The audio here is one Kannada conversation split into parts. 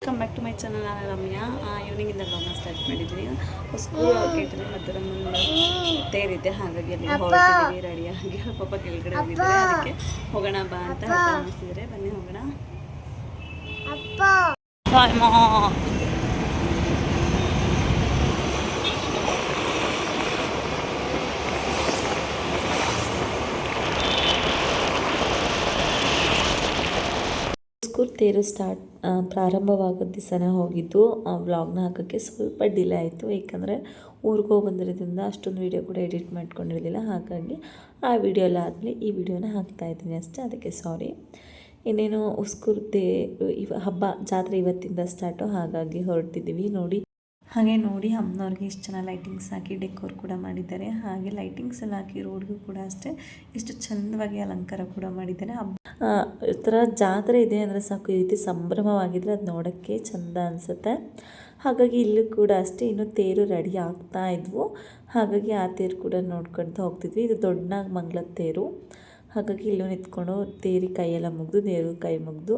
Welcome back to my channel. ನಾನು ರಮ್ಯಾ. ಈವ್ನಿಂಗಿಂದ ಬ್ಲಾಗ್ನ ಸ್ಟಾರ್ಟ್ ಮಾಡಿದ್ದೀನಿ. ಸ್ಕೂಲ್ ಕೇಳ್ತಾರೆ ಮತ್ತು ನಮ್ಮನ್ನು ತೇರಿದ್ದೆ, ಹಾಗಾಗಿ ಅಲ್ಲಿ ಹೊರಟಿದ್ದೀವಿ ರೆಡಿಯಾಗಿ. ಪಾಪ ಕೆಳಗಡೆ ಹೋಗಿದ್ದಾರೆ, ಅದಕ್ಕೆ ಹೋಗೋಣ ಬಾ ಅಂತ ಅನ್ನಿಸ್ತಿದ್ದಾರೆ. ಬನ್ನಿ ಹೋಗೋಣ. ಸ್ಕೂಲ್ ತೇರು ಪ್ರಾರಂಭವಾಗೋ ದಿವಸನೇ ಹೋಗಿದ್ದು. ವ್ಲಾಗ್ನ ಹಾಕೋಕ್ಕೆ ಸ್ವಲ್ಪ ಡಿಲೇ ಆಯಿತು, ಏಕೆಂದರೆ ಊರಿಗೆ ಹೋಗಿ ಬಂದಿರೋದ್ರಿಂದ ಅಷ್ಟೊಂದು ವೀಡಿಯೋ ಕೂಡ ಎಡಿಟ್ ಮಾಡ್ಕೊಂಡಿರಲಿಲ್ಲ. ಹಾಗಾಗಿ ಆ ವಿಡಿಯೋ ಎಲ್ಲ ಆದಮೇಲೆ ಈ ವಿಡಿಯೋನ ಹಾಕ್ತಾಯಿದ್ದೀನಿ ಅಷ್ಟೇ, ಅದಕ್ಕೆ ಸಾರಿ. ಇನ್ನೇನು ಉಸ್ಕೂರು ಹಬ್ಬ ಜಾತ್ರೆ ಇವತ್ತಿಂದ ಸ್ಟಾರ್ಟು, ಹಾಗಾಗಿ ಹೊರಟಿದ್ದೀವಿ. ನೋಡಿ ಅಮ್ಮನವ್ರಿಗೆ ಇಷ್ಟು ಚೆನ್ನಾಗಿ ಲೈಟಿಂಗ್ಸ್ ಹಾಕಿ ಡೆಕೋರ್ ಕೂಡ ಮಾಡಿದ್ದಾರೆ. ಹಾಗೆ ಲೈಟಿಂಗ್ಸ್ ಎಲ್ಲ ಹಾಕಿ ರೋಡ್ಗೂ ಕೂಡ ಅಷ್ಟೇ ಇಷ್ಟು ಚೆಂದವಾಗಿ ಅಲಂಕಾರ ಕೂಡ ಮಾಡಿದ್ದಾರೆ. ಈ ಥರ ಜಾತ್ರೆ ಇದೆ ಅಂದರೆ ಸಾಕು, ಈ ರೀತಿ ಸಂಭ್ರಮವಾಗಿದ್ದರೆ ಅದು ನೋಡೋಕ್ಕೆ ಚೆಂದ ಅನಿಸುತ್ತೆ. ಹಾಗಾಗಿ ಇಲ್ಲೂ ಕೂಡ ಅಷ್ಟೇ ಇನ್ನೂ ತೇರು ರೆಡಿ ಆಗ್ತಾ ಇದ್ವು. ಹಾಗಾಗಿ ಆ ತೇರು ಕೂಡ ನೋಡ್ಕೊಳ್ತಾ ಹೋಗ್ತಿದ್ವಿ. ಇದು ದೊಡ್ಡನಾಗ ಮಂಗ್ಲದ ತೇರು, ಹಾಗಾಗಿ ಇಲ್ಲೂ ನಿಂತ್ಕೊಂಡು ತೇರಿ ಕೈಯೆಲ್ಲ ಮುಗಿದು ದೇವ್ರ ಕೈ ಮುಗಿದು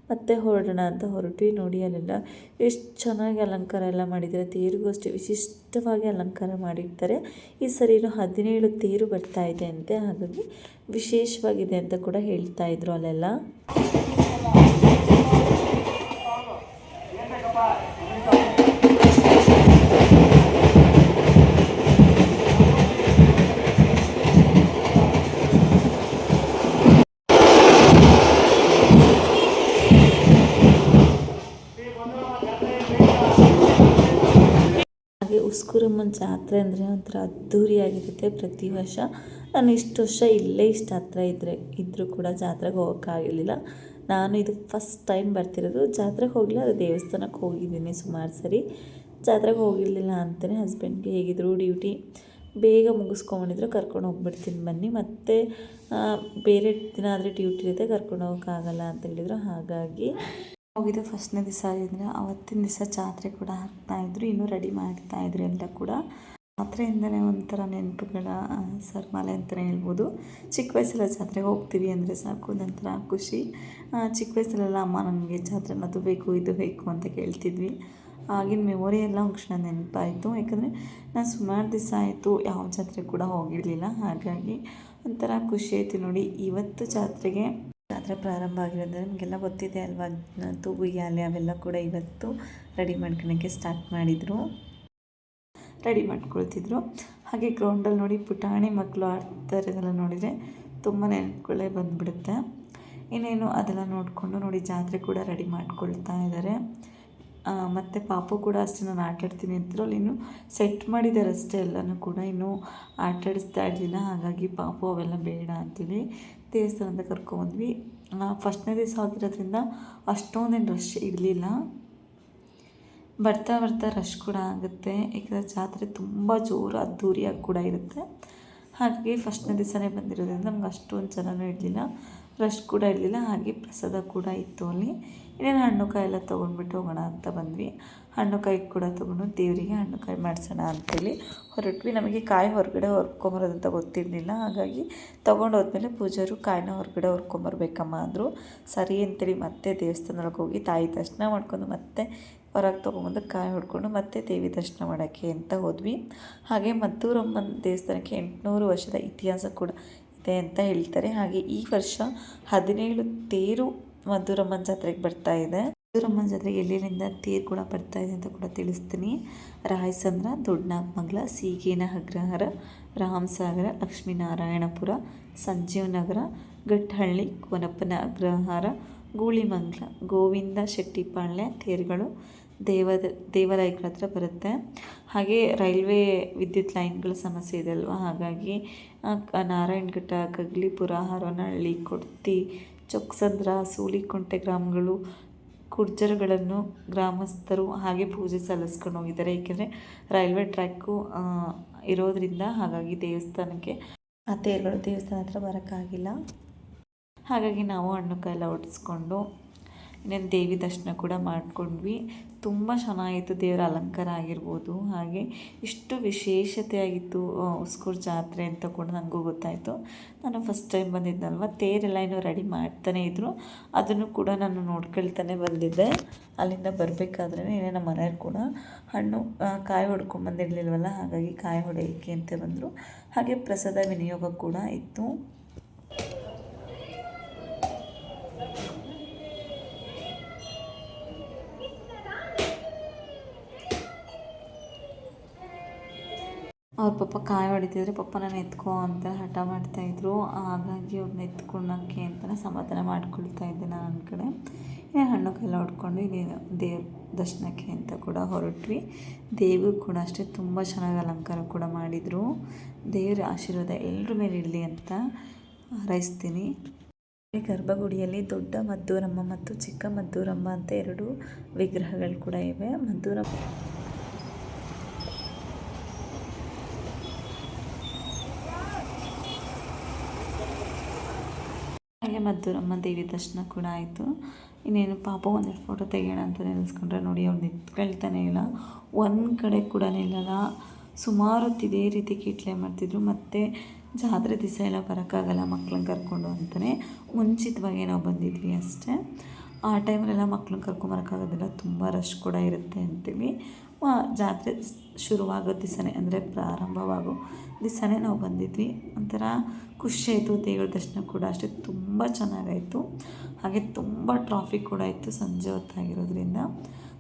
ಮತ್ತೆ ಹೊರಡೋಣ ಅಂತ ಹೊರಟ್ವಿ. ನೋಡಿ ಅಲ್ಲೆಲ್ಲ ಎಷ್ಟು ಚೆನ್ನಾಗಿ ಅಲಂಕಾರ ಎಲ್ಲ ಮಾಡಿದ್ದಾರೆ. ತೇರಿಗೂ ಅಷ್ಟೇ ವಿಶಿಷ್ಟವಾಗಿ ಅಲಂಕಾರ ಮಾಡಿರ್ತಾರೆ. ಈ ಸರಿ 17 ತೇರು ಬರ್ತಾ ಇದೆ ಅಂತೆ, ಹಾಗಾಗಿ ವಿಶೇಷವಾಗಿದೆ ಅಂತ ಕೂಡ ಹೇಳ್ತಾ ಇದ್ರು ಅಲ್ಲೆಲ್ಲ. ಹಾಗೆ ಉಸ್ಕೂರಮ್ಮನ ಜಾತ್ರೆ ಅಂದರೆ ಒಂಥರ ಅದ್ಧೂರಿಯಾಗಿರುತ್ತೆ ಪ್ರತಿ ವರ್ಷ. ನಾನು ಇಷ್ಟು ವರ್ಷ ಇಲ್ಲೇ ಇಷ್ಟು ಹತ್ರ ಇದ್ದರೂ ಕೂಡ ಜಾತ್ರೆಗೆ ಹೋಗೋಕ್ಕಾಗಿರಲಿಲ್ಲ. ನಾನು ಇದು ಫಸ್ಟ್ ಟೈಮ್ ಬರ್ತಿರೋದು. ಜಾತ್ರೆಗೆ ಹೋಗಲಿಲ್ಲ, ಅದು ದೇವಸ್ಥಾನಕ್ಕೆ ಹೋಗಿದ್ದೀನಿ ಸುಮಾರು ಸರಿ. ಜಾತ್ರೆಗೆ ಹೋಗಿರಲಿಲ್ಲ ಅಂತಲೇ ಹಸ್ಬೆಂಡ್ಗೆ ಹೇಗಿದ್ರು ಡ್ಯೂಟಿ ಬೇಗ ಮುಗಿಸ್ಕೊಂಬಂದಿದ್ರು, ಕರ್ಕೊಂಡು ಹೋಗ್ಬಿಡ್ತೀನಿ ಬನ್ನಿ, ಮತ್ತು ಬೇರೆ ದಿನ ಆದರೆ ಡ್ಯೂಟಿ ಇರುತ್ತೆ ಕರ್ಕೊಂಡು ಹೋಗೋಕ್ಕಾಗಲ್ಲ ಅಂತ ಹೇಳಿದರು. ಹಾಗಾಗಿ ಹೋಗಿದ್ದು ಫಸ್ಟ್ನೇ ದಿವಸ ಆಗಿದ್ದರೆ ಅವತ್ತಿನ ದಿವಸ ಜಾತ್ರೆ ಕೂಡ ಹಾಕ್ತಾಯಿದ್ರು, ಇನ್ನೂ ರೆಡಿ ಮಾಡ್ತಾಯಿದ್ರು ಎಲ್ಲ ಕೂಡ. ಜಾತ್ರೆಯಿಂದಲೇ ಒಂಥರ ನೆನಪುಗಳ ಸರ್ಮಾಲೆ ಅಂತಲೇ ಹೇಳ್ಬೋದು. ಚಿಕ್ಕ ವಯಸ್ಸೆಲ್ಲ ಜಾತ್ರೆಗೆ ಹೋಗ್ತೀವಿ ಅಂದರೆ ಸಾಕು, ಒಂಥರ ಖುಷಿ. ಚಿಕ್ಕ ವಯಸ್ಸಲ್ಲೆಲ್ಲ ಅಮ್ಮ ನನಗೆ ಜಾತ್ರೆ ಅದು ಬೇಕು ಇದು ಬೇಕು ಅಂತ ಕೇಳ್ತಿದ್ವಿ. ಆಗಿನ ಮೆಮೊರಿ ಎಲ್ಲ ಕ್ಷಣ ನೆನಪಾಯಿತು, ಯಾಕಂದರೆ ನಾನು ಸುಮಾರು ದಿವಸ ಆಯಿತು ಯಾವ ಜಾತ್ರೆ ಕೂಡ ಹೋಗಿರಲಿಲ್ಲ. ಹಾಗಾಗಿ ಒಂಥರ ಖುಷಿ ಆಯಿತು. ನೋಡಿ ಇವತ್ತು ಜಾತ್ರೆ ಪ್ರಾರಂಭ ಆಗಿರೋದ್ರೆ ನಮಗೆಲ್ಲ ಗೊತ್ತಿದೆ ಅಲ್ವಾ, ತೂಗು ಉಯ್ಯಾಲೆ ಅವೆಲ್ಲ ಕೂಡ ಇವತ್ತು ರೆಡಿ ಮಾಡ್ಕೊಳಕ್ಕೆ ಸ್ಟಾರ್ಟ್ ಮಾಡಿದರು, ರೆಡಿ ಮಾಡ್ಕೊಳ್ತಿದ್ರು. ಹಾಗೆ ಗ್ರೌಂಡಲ್ಲಿ ನೋಡಿ ಪುಟಾಣಿ ಮಕ್ಕಳು ಆಡ್ತಾ ಇರೋದೆಲ್ಲ ನೋಡಿದರೆ ತುಂಬ ನೆನಪುಗಳೇ ಬಂದುಬಿಡುತ್ತೆ. ಇನ್ನೇನು ಅದೆಲ್ಲ ನೋಡಿಕೊಂಡು ನೋಡಿ ಜಾತ್ರೆ ಕೂಡ ರೆಡಿ ಮಾಡ್ಕೊಳ್ತಾ ಇದ್ದಾರೆ. ಮತ್ತು ಪಾಪು ಕೂಡ ಅಷ್ಟೇ ನಾನು ಆಟಾಡ್ತೀನಿ ಅಂತಿದ್ರು, ಅಲ್ಲಿ ಇನ್ನೂ ಸೆಟ್ ಮಾಡಿದ್ದಾರೆ ಅಷ್ಟೇ, ಎಲ್ಲನೂ ಕೂಡ ಇನ್ನೂ ಆಟಾಡಿಸ್ತಾ ಇರಲಿಲ್ಲ. ಹಾಗಾಗಿ ಪಾಪು ಅವೆಲ್ಲ ಬೇಡ ಅಂತೇಳಿ ದೇವಸ್ಥಾನದ ಕರ್ಕೊಂಡ್ಬಂದ್ವಿ. ಫಸ್ಟ್ನೇ ದಿವಸ ಆಗಿರೋದ್ರಿಂದ ಅಷ್ಟೊಂದೇನು ರಶ್ ಇರಲಿಲ್ಲ. ಬರ್ತಾ ಬರ್ತಾ ರಶ್ ಕೂಡ ಆಗುತ್ತೆ, ಏಕೆಂದರೆ ಜಾತ್ರೆ ತುಂಬ ಜೋರು ಅದ್ದೂರಿಯಾಗಿ ಕೂಡ ಇರುತ್ತೆ. ಹಾಗೆ ಫಸ್ಟ್ನೇ ದಿವಸನೇ ಬಂದಿರೋದ್ರಿಂದ ನಮ್ಗೆ ಅಷ್ಟೊಂದು ಜನನೂ ಇರಲಿಲ್ಲ, ರಶ್ ಕೂಡ ಇರಲಿಲ್ಲ. ಹಾಗೆ ಪ್ರಸಾದ ಕೂಡ ಇತ್ತು ಅಲ್ಲಿ. ಇನ್ನೇನು ಹಣ್ಣು ಕಾಯಿ ಎಲ್ಲ ತೊಗೊಂಡ್ಬಿಟ್ಟು ಹೋಗೋಣ ಅಂತ ಬಂದ್ವಿ. ಹಣ್ಣು ಕಾಯಿ ಕೂಡ ತೊಗೊಂಡು ದೇವರಿಗೆ ಹಣ್ಣು ಕಾಯಿ ಮಾಡಿಸೋಣ ಅಂತೇಳಿ ಹೊರಟ್ವಿ. ನಮಗೆ ಕಾಯಿ ಹೊರಗಡೆ ಹೊರ್ಕೊಂಬರೋದಂತ ಗೊತ್ತಿರಲಿಲ್ಲ, ಹಾಗಾಗಿ ತೊಗೊಂಡು ಹೋದ್ಮೇಲೆ ಪೂಜಾರು ಕಾಯಿನ ಹೊರಗಡೆ ಹೊರ್ಕೊಂಬರ್ಬೇಕಮ್ಮ ಅಂದರು. ಸರಿ ಅಂತೇಳಿ ಮತ್ತೆ ದೇವಸ್ಥಾನದೊಳಗೆ ಹೋಗಿ ತಾಯಿ ದರ್ಶನ ಮಾಡ್ಕೊಂಡು ಮತ್ತೆ ಹೊರಗೆ ತೊಗೊಂಬಂದು ಕಾಯಿ ಹೊಡ್ಕೊಂಡು ಮತ್ತೆ ದೇವಿ ದರ್ಶನ ಮಾಡೋಕ್ಕೆ ಅಂತ ಹೋದ್ವಿ. ಹಾಗೆ ಮದ್ದೂರಮ್ಮನ ದೇವಸ್ಥಾನಕ್ಕೆ 800 ವರ್ಷದ ಇತಿಹಾಸ ಕೂಡ ಇದೆ ಅಂತ ಹೇಳ್ತಾರೆ. ಹಾಗೆ ಈ ವರ್ಷ 17 ತೇರು ಮದ್ದೂರಮ್ಮನ ಜಾತ್ರೆಗೆ ಬರ್ತಾ ಇದೆ. ಮದ್ದೂರಮ್ಮನ ಜಾತ್ರೆಗೆ ಎಲ್ಲೆಲ್ಲಿಂದ ತೇರು ಕೂಡ ಬರ್ತಾ ಇದೆ ಅಂತ ಕೂಡ ತಿಳಿಸ್ತೀನಿ. ರಾಯಸಂದ್ರ, ದೊಡ್ಡನಾಗಮಂಗಲ, ಸೀಗೇನ ಅಗ್ರಹಾರ, ರಾಮಸಾಗರ, ಲಕ್ಷ್ಮೀನಾರಾಯಣಪುರ, ಸಂಜೀವನಗರ, ಘಟ್ಟಹಳ್ಳಿ, ಕೋನಪ್ಪನ ಅಗ್ರಹಾರ, ಗೂಳಿಮಂಗಲ, ಗೋವಿಂದ ಶೆಟ್ಟಿಪಾಳ್ಯ ತೇರುಗಳು ದೇವಾಲಯಗಳ ಹತ್ರ ಬರುತ್ತೆ. ಹಾಗೆ ರೈಲ್ವೆ ವಿದ್ಯುತ್ ಲೈನ್ಗಳ ಸಮಸ್ಯೆ ಇದೆ ಅಲ್ವಾ, ಹಾಗಾಗಿ ನಾರಾಯಣಘಟ್ಟ, ಕಗ್ಲಿಪುರ, ಹರೋನಹಳ್ಳಿ, ಕೊಡ್ತಿ, ಚೊಕ್ಕಸಂದ್ರ, ಸೂಲಿಕುಂಟೆ ಗ್ರಾಮಗಳು ಗುರ್ಜರ್ಗಳನ್ನು ಗ್ರಾಮಸ್ಥರು ಹಾಗೆ ಪೂಜೆ ಸಲ್ಲಿಸ್ಕೊಂಡು ಹೋಗಿದ್ದಾರೆ. ಏಕೆಂದರೆ ರೈಲ್ವೆ ಟ್ರ್ಯಾಕು ಇರೋದರಿಂದ ಹಾಗಾಗಿ ದೇವಸ್ಥಾನಕ್ಕೆ ಆ ತೇರುಗಳು ದೇವಸ್ಥಾನ ಹತ್ರ ಬರೋಕ್ಕಾಗಿಲ್ಲ. ಹಾಗಾಗಿ ನಾವು ಹಣ್ಣು ಕಾಯಿ ಎಲ್ಲ ಒಡಿಸ್ಕೊಂಡು ಇನ್ನೇನು ದೇವಿ ದರ್ಶನ ಕೂಡ ಮಾಡ್ಕೊಂಡ್ವಿ. ತುಂಬ ಚೆನ್ನಾಗಿತ್ತು, ದೇವರ ಅಲಂಕಾರ ಆಗಿರ್ಬೋದು. ಹಾಗೆ ಇಷ್ಟು ವಿಶೇಷತೆಯಾಗಿತ್ತು ಉಸ್ಕೂರು ಜಾತ್ರೆ ಅಂತ ಕೂಡ ನನಗೂ ಗೊತ್ತಾಯಿತು. ನಾನು ಫಸ್ಟ್ ಟೈಮ್ ಬಂದಿದ್ದಲ್ವ, ತೇರೆಲ್ಲ ಇನ್ನೂ ರೆಡಿ ಮಾಡ್ತಾನೇ ಇದ್ದರು. ಅದನ್ನು ಕೂಡ ನಾನು ನೋಡ್ಕೊಳ್ತಾನೆ ಬಂದಿದ್ದೆ. ಅಲ್ಲಿಂದ ಬರಬೇಕಾದ್ರೆ ನಮ್ಮ ಮನೆಯವ್ರು ಕೂಡ ಹಣ್ಣು ಕಾಯಿ ಹೊಡ್ಕೊಂಬಂದಿರಲಿಲ್ವಲ್ಲ, ಹಾಗಾಗಿ ಕಾಯಿ ಹೊಡೆಯೋಕ್ಕೆ ಅಂತ ಬಂದರು. ಹಾಗೆ ಪ್ರಸಾದ ವಿನಿಯೋಗ ಕೂಡ ಇತ್ತು. ಅವ್ರ ಪಾಪ ಕಾಯಿ ಹೊಡಿತಿದ್ರೆ ನಾನು ಎತ್ಕೋ ಅಂತ ಹಠ ಮಾಡ್ತಾಯಿದ್ರು. ಹಾಗಾಗಿ ಅವ್ರನ್ನ ಎತ್ಕೊಳ್ಳೋಕ್ಕೆ ಅಂತಲೇ ಸಮಾಧಾನ ಮಾಡ್ಕೊಳ್ತಾ ಇದ್ದೆ ನಾನು ನನ್ನ ಕಡೆ. ಇನ್ನೇನು ಹಣ್ಣು ಕೈಲ ಹೊಡ್ಕೊಂಡು ಇನ್ನೇನು ದೇವ್ರ ದರ್ಶನಕ್ಕೆ ಅಂತ ಕೂಡ ಹೊರಟ್ವಿ. ದೇವರು ಕೂಡ ಅಷ್ಟೇ ತುಂಬ ಚೆನ್ನಾಗಿ ಅಲಂಕಾರ ಕೂಡ ಮಾಡಿದರು. ದೇವರ ಆಶೀರ್ವಾದ ಎಲ್ಲರ ಮೇಲೆ ಇರಲಿ ಅಂತ ಹಾರೈಸ್ತೀನಿ. ಗರ್ಭಗುಡಿಯಲ್ಲಿ ದೊಡ್ಡ ಮದ್ದೂರಮ್ಮ ಮತ್ತು ಚಿಕ್ಕ ಮದ್ದೂರಮ್ಮ ಅಂತ 2 ವಿಗ್ರಹಗಳು ಕೂಡ ಇವೆ. ಹಾಗೆ ಮದ್ದೂರಮ್ಮ ದೇವಿ ದರ್ಶನ ಕೂಡ ಆಯಿತು. ಇನ್ನೇನು ಪಾಪ ಒಂದೆರಡು ಫೋಟೋ ತೆಗೆಯೋಣ ಅಂತ ನೆನೆಸ್ಕೊಂಡ್ರೆ ನೋಡಿ, ಅವ್ರು ನಿಂತ್ಕೊಳ್ತಾನೆ ಇಲ್ಲ, ಒಂದು ಕಡೆ ಕೂಡ ನಿಲ್ಲಲ್ಲ. ಸುಮಾರು ಹೊತ್ತು ಇದೇ ರೀತಿ ಕೀಟ್ಲೆ ಮಾಡ್ತಿದ್ರು. ಮತ್ತು ಜಾತ್ರೆ ದಿವಸ ಎಲ್ಲ ಬರೋಕ್ಕಾಗಲ್ಲ ಮಕ್ಳನ್ನ ಕರ್ಕೊಂಡು ಅಂತಲೇ ಮುಂಚಿತವಾಗಿ ನಾವು ಬಂದಿದ್ವಿ ಅಷ್ಟೇ. ಆ ಟೈಮಲ್ಲೆಲ್ಲ ಮಕ್ಳನ್ನ ಕರ್ಕೊಂಬರೋಕ್ಕಾಗೋದಿಲ್ಲ, ತುಂಬ ರಶ್ ಕೂಡ ಇರುತ್ತೆ ಅಂತೇಳಿ ಜಾತ್ರೆ ಶುರುವಾಗೋ ದಿವಸನೇ, ಅಂದರೆ ಪ್ರಾರಂಭವಾಗೋ ದಿವಸನೇ ನಾವು ಬಂದಿದ್ವಿ. ಒಂಥರ ಖುಷಿಯಾಯಿತು. ದೇವ್ರ ದರ್ಶನ ಕೂಡ ಅಷ್ಟೇ ತುಂಬ ಚೆನ್ನಾಗಾಯಿತು. ಹಾಗೆ ತುಂಬ ಟ್ರಾಫಿಕ್ ಕೂಡ ಇತ್ತು ಸಂಜೆ ಹೊತ್ತಾಗಿರೋದ್ರಿಂದ.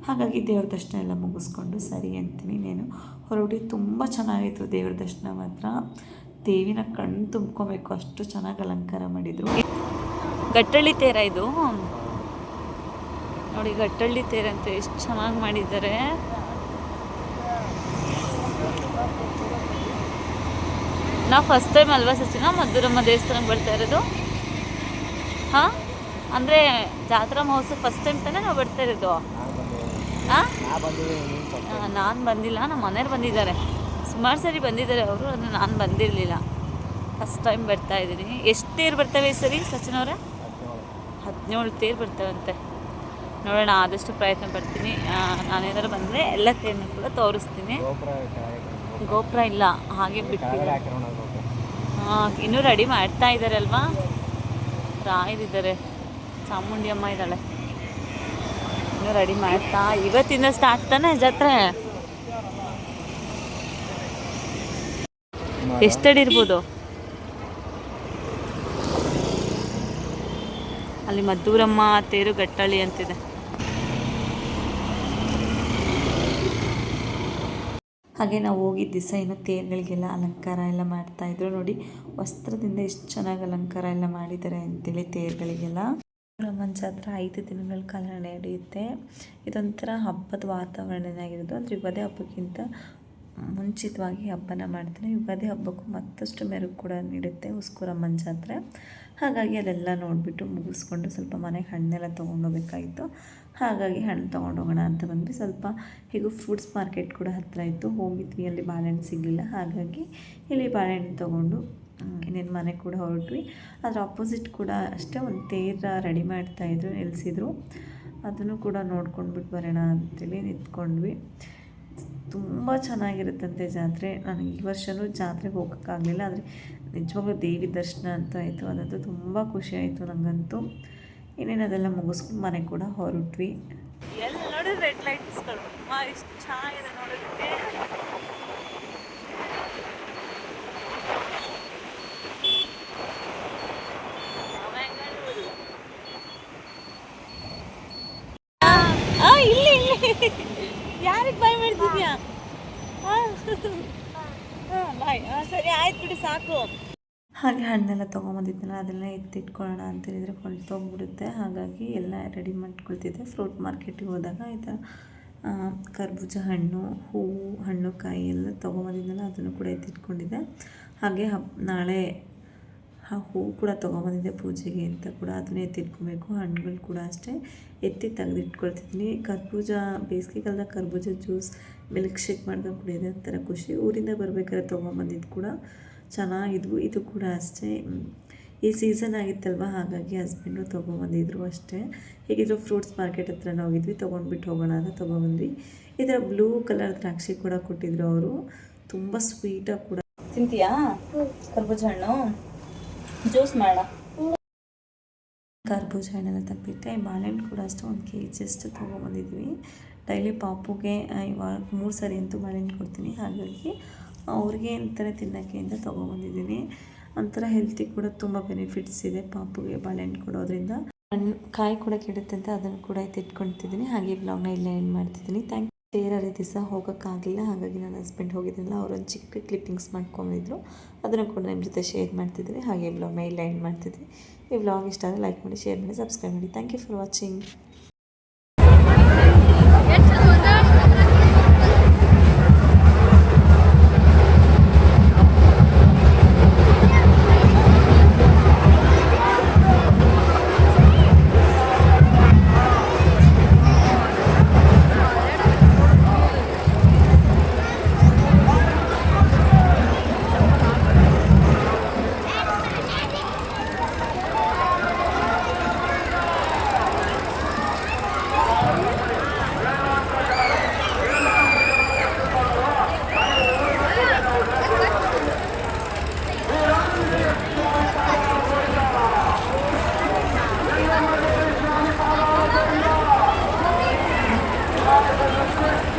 ಹಾಗಾಗಿ ದೇವ್ರ ದರ್ಶನ ಎಲ್ಲ ಮುಗಿಸ್ಕೊಂಡು ಸರಿ ಅಂತೀನಿ ನೀನು ಹೊರಟಿ. ತುಂಬ ಚೆನ್ನಾಗಿತ್ತು ದೇವ್ರ ದರ್ಶನ ಮಾತ್ರ. ದೇವಿನ ಕಣ್ಣು ತುಂಬ್ಕೊಬೇಕು, ಅಷ್ಟು ಚೆನ್ನಾಗಿ ಅಲಂಕಾರ ಮಾಡಿದರು. ಗಟ್ಟಳ್ಳಿ ತೇರ ಇದು ನೋಡಿ, ಗಟ್ಟಳ್ಳಿ ತೇರ ಅಂತ ಎಷ್ಟು ಚೆನ್ನಾಗಿ ಮಾಡಿದ್ದಾರೆ. ನಾವು ಫಸ್ಟ್ ಟೈಮ್ ಅಲ್ವಾ ಸಚಿನ ಮದ್ದೂರಮ್ಮ ದೇವಸ್ಥಾನಕ್ಕೆ ಬರ್ತಾ ಇರೋದು? ಹಾಂ, ಅಂದರೆ ಜಾತ್ರಾ ಮಹೋತ್ಸವ ಫಸ್ಟ್ ಟೈಮ್ ತಾನೇ ನಾವು ಬರ್ತಾ ಇರೋದು? ಹಾಂ, ನಾನು ಬಂದಿಲ್ಲ, ನಮ್ಮ ಮನೆಯವ್ರು ಬಂದಿದ್ದಾರೆ. ಸುಮಾರು ಸರಿ ಬಂದಿದ್ದಾರೆ ಅವರು, ಆದರೆ ನಾನು ಬಂದಿರಲಿಲ್ಲ. ಫಸ್ಟ್ ಟೈಮ್ ಬರ್ತಾ ಇದ್ದೀನಿ. ಎಷ್ಟು ತೇರು ಬರ್ತವೆ ಈ ಸರಿ ಸಚಿನವ್ರೆ? 17 ತೇರು ಬರ್ತಾವಂತೆ. ನೋಡೋಣ, ಆದಷ್ಟು ಪ್ರಯತ್ನ ಪಡ್ತೀನಿ. ನಾನೇನಾದ್ರು ಬಂದರೆ ಎಲ್ಲ ತೇರನ್ನು ಕೂಡ ತೋರಿಸ್ತೀನಿ. ಗೋಪುರ ಇಲ್ಲ, ಹಾಗೆ ಬಿಟ್ಟಿದ್ದಾರೆ. ಇನ್ನೂ ರೆಡಿ ಮಾಡ್ತಾ ಇದ್ದಾರೆ ಅಲ್ವಾ, ರಾಯರಿದ್ದಾರೆ, ಚಾಮುಂಡಿ ಅಮ್ಮ ಇದ್ದಾಳೆ, ಇನ್ನೂ ರೆಡಿ ಮಾಡ್ತಾ. ಇವತ್ತಿಂದ ಸ್ಟಾರ್ಟ್ ತಾನೆ ಜಾತ್ರೆ? ಎಷ್ಟಡಿ ಇರ್ಬೋದು? ಅಲ್ಲಿ ಮದ್ದೂರಮ್ಮ ತೇರು ಗಟ್ಟಳ್ಳಿ ಅಂತಿದೆ. ಹಾಗೆ ನಾವು ಹೋಗಿದ್ದ ದಿವಸ ಇನ್ನು ತೇರುಗಳಿಗೆಲ್ಲ ಅಲಂಕಾರ ಎಲ್ಲ ಮಾಡ್ತಾಯಿದ್ರು. ನೋಡಿ, ವಸ್ತ್ರದಿಂದ ಎಷ್ಟು ಚೆನ್ನಾಗಿ ಅಲಂಕಾರ ಎಲ್ಲ ಮಾಡಿದ್ದಾರೆ ಅಂತೇಳಿ ತೇರುಗಳಿಗೆಲ್ಲ. ಮದ್ದೂರಮ್ಮನ ಜಾತ್ರೆ 5 ದಿನಗಳ ಕಾಲ ನಡೆಯುತ್ತೆ. ಇದೊಂಥರ ಹಬ್ಬದ ವಾತಾವರಣನೇ ಆಗಿರೋದು. ಅಂದರೆ ಯುಗಾದಿ ಹಬ್ಬಕ್ಕಿಂತ ಮುಂಚಿತವಾಗಿ ಹಬ್ಬನ ಮಾಡ್ತಾರೆ. ಯುಗಾದಿ ಹಬ್ಬಕ್ಕೂ ಮತ್ತಷ್ಟು ಮೆರುಗು ಕೂಡ ನೀಡುತ್ತೆ ಉಸ್ಕೂರಮ್ಮನ ಜಾತ್ರೆ. ಹಾಗಾಗಿ ಅದೆಲ್ಲ ನೋಡಿಬಿಟ್ಟು ಮುಗಿಸ್ಕೊಂಡು ಸ್ವಲ್ಪ ಮನೆಗೆ ಹಣ್ಣೆಲ್ಲ ತೊಗೊಂಡೋಗ್ಬೇಕಾಗಿತ್ತು. ಹಾಗಾಗಿ ಹಣ್ಣು ತೊಗೊಂಡೋಗೋಣ ಅಂತ ಬಂದ್ವಿ. ಸ್ವಲ್ಪ ಹೀಗೂ ಫ್ರೂಟ್ಸ್ ಮಾರ್ಕೆಟ್ ಕೂಡ ಹತ್ತಿರ ಇತ್ತು, ಹೋಗಿದ್ವಿ. ಅಲ್ಲಿ ಬಾಳೆಹಣ್ಣು ಸಿಗಲಿಲ್ಲ, ಹಾಗಾಗಿ ಇಲ್ಲಿ ಬಾಳೆಹಣ್ಣು ತೊಗೊಂಡು ಇನ್ನೇನು ಮನೆ ಕೂಡ ಹೊರಟ್ವಿ. ಅದರ ಅಪೋಸಿಟ್ ಕೂಡ ಅಷ್ಟೇ ಒಂದು ತೇರ ರೆಡಿ ಮಾಡ್ತಾಯಿದ್ರು, ನಿಲ್ಲಿಸಿದ್ರು. ಅದನ್ನು ಕೂಡ ನೋಡ್ಕೊಂಡ್ಬಿಟ್ಟು ಬರೋಣ ಅಂತೇಳಿ ನಿಂತ್ಕೊಂಡ್ವಿ. ತುಂಬ ಚೆನ್ನಾಗಿರುತ್ತಂತೆ ಜಾತ್ರೆ. ನನಗೆ ಈ ವರ್ಷವೂ ಜಾತ್ರೆಗೆ ಹೋಗೋಕ್ಕಾಗಲಿಲ್ಲ, ಆದರೆ ನಿಜವಾಗ್ಲೂ ದೇವಿ ದರ್ಶನ ಅಂತ ಆಯಿತು. ಅದಂತೂ ತುಂಬ ಖುಷಿ ಆಯಿತು ನನಗಂತೂ. ಇನ್ನೇನು ಅದೆಲ್ಲ ಮುಗಿಸ್ಕೊಂಡು ಮನೆ ಕೂಡ ಹೊರಟ್ವಿ. ಎಲ್ಲಿ ನೋಡಿದ್ರೆ ರೆಡ್ ಲೈಟ್ಸ್ಗಳು ಇಷ್ಟು ಚೆನ್ನಾಗಿದೆ ನೋಡೋದಕ್ಕೆ. ಇಲ್ಲಿ ಯಾರಿಗೆ ಬಾಯ್ ಮಾಡ್ತಿದ್ಯಾ? ಬಾಯ್, ಸರಿ ಆಯ್ತು ಬಿಡಿ, ಸಾಕು. ಹಾಗೆ ಹಣ್ಣೆಲ್ಲ ತೊಗೊಂಬಂದಿದ್ದೆನಲ್ಲ ಅದೆಲ್ಲ ಎತ್ತಿಟ್ಕೊಳ್ಳೋಣ ಅಂತೇಳಿದರೆ ಹೊಲ್ತೋಗ್ಬಿಡುತ್ತೆ. ಹಾಗಾಗಿ ಎಲ್ಲ ರೆಡಿ ಮಾಡ್ಕೊಳ್ತಿದ್ದೆ. ಫ್ರೂಟ್ ಮಾರ್ಕೆಟಿಗೆ ಹೋದಾಗ ಈ ಥರ ಕರ್ಬೂಜ ಹಣ್ಣು, ಹೂವು, ಹಣ್ಣು, ಕಾಯಿ ಎಲ್ಲ ತೊಗೊಂಬಂದಿದ್ದೆನಲ್ಲ ಅದನ್ನು ಕೂಡ ಎತ್ತಿಟ್ಕೊಂಡಿದ್ದೆ. ಹಾಗೆ ನಾಳೆ ಹೂವು ಕೂಡ ತೊಗೊಂಬಂದಿದ್ದೆ ಪೂಜೆಗೆ ಅಂತ ಕೂಡ, ಅದನ್ನೇ ಎತ್ತಿಟ್ಕೊಬೇಕು. ಹಣ್ಣುಗಳು ಕೂಡ ಅಷ್ಟೇ ಎತ್ತಿ ತೆಗೆದಿಟ್ಕೊಳ್ತಿದ್ದೀನಿ. ಕರ್ಬೂಜ ಬೇಸಿಗೆಗಾಲದಾಗ ಕರ್ಬೂಜ ಜ್ಯೂಸ್, ಮಿಲ್ಕ್ ಶೇಕ್ ಮಾಡ್ಕೊಂಡು ಕುಡಿಯೋದು ಒಂಥರ ಖುಷಿ. ಊರಿಂದ ಬರಬೇಕಾದ್ರೆ ತೊಗೊಂಬಂದಿದ್ದು ಕೂಡ ಚೆನ್ನಾಗಿದ್ವು. ಇದು ಕೂಡ ಅಷ್ಟೇ ಈ ಸೀಸನ್ ಆಗಿತ್ತಲ್ವ, ಹಾಗಾಗಿ ಹಸ್ಬೆಂಡು ತೊಗೊಂಬಂದಿದ್ರು ಅಷ್ಟೇ. ಹೇಗಿದ್ರು ಫ್ರೂಟ್ಸ್ ಮಾರ್ಕೆಟ್ ಹತ್ರ ಹೋಗಿದ್ವಿ, ತೊಗೊಂಡ್ಬಿಟ್ಟು ಹೋಗೋಣ ಅಂತ ತೊಗೊಂಬಂದ್ವಿ. ಈ ಥರ ಬ್ಲೂ ಕಲರ್ ದ್ರಾಕ್ಷಿ ಕೂಡ ಕೊಟ್ಟಿದ್ರು ಅವರು, ತುಂಬ ಸ್ವೀಟಾಗಿ ಕೂಡ. ತಿಂತೀಯಾ ಕರ್ಬೂಜ ಹಣ್ಣು? ಜ್ಯೂಸ್ ಮಾಡ. ಕರ್ಬೂಜ ಹಣ್ಣೆಲ್ಲ ತೆಗ್ಬಿಟ್ಟೆ. ಬಾಳೆಹಣ್ಣು ಕೂಡ ಅಷ್ಟೇ 1 kg ಅಷ್ಟು ತೊಗೊಂಬಂದಿದ್ವಿ. ಡೈಲಿ ಪಾಪುಗೆ ಇವಾಗ 3 ಸರಿ ಅಂತೂ ಬಾಳೆಹಣ್ಣು ಕೊಡ್ತೀನಿ, ಹಾಗಾಗಿ ಅವ್ರಿಗೆ ಅಂತಲೇ ತಿನ್ನೋಕ್ಕೆ ಅಂತ ತೊಗೊಂಬಂದಿದ್ದೀನಿ. ಒಂಥರ ಹೆಲ್ತಿಗೆ ಕೂಡ ತುಂಬ ಬೆನಿಫಿಟ್ಸ್ ಇದೆ ಪಾಪುಗೆ ಬಾಳೆಹಣ್ಣು ಕೊಡೋದ್ರಿಂದ. ಹಣ್ಣು ಕಾಯಿ ಕೂಡ ಕೆಡುತ್ತೆ ಅಂತ ಅದನ್ನು ಕೂಡ ಎತ್ತಿಟ್ಕೊಳ್ತಿದ್ದೀನಿ. ಹಾಗೆ ಬ್ಲಾಗ್ನ ಇಲ್ಲೇ ಎಂಡ್ ಮಾಡ್ತಿದ್ದೀನಿ. Thank you. ಬೇರೆ ದಿವಸ ಹೋಗೋಕ್ಕಾಗಲಿಲ್ಲ, ಹಾಗಾಗಿ ನನ್ನ ಹಸ್ಬೆಂಡ್ ಹೋಗಿದ್ರಲ್ಲ, ಅವರೊಂದು ಚಿಕ್ಕ ಕ್ಲಿಪ್ಪಿಂಗ್ಸ್ ಮಾಡ್ಕೊಂಡಿದ್ರು, ಅದನ್ನು ಕೂಡ ನಿಮ್ಮ ಜೊತೆ ಶೇರ್ ಮಾಡ್ತಿದ್ವಿ. ಹಾಗೆ ಬ್ಲಾಗ್ನ ಇಲ್ಲ ಎಂಡ್ ಮಾಡ್ತಿದ್ವಿ. ಈ ವ್ಲಾಗ್ ಇಷ್ಟ ಆದರೆ ಲೈಕ್ ಮಾಡಿ, ಶೇರ್ ಮಾಡಿ, ಸಬ್ಸ್ಕ್ರೈಬ್ ಮಾಡಿ. Thank you for watching. Thank you.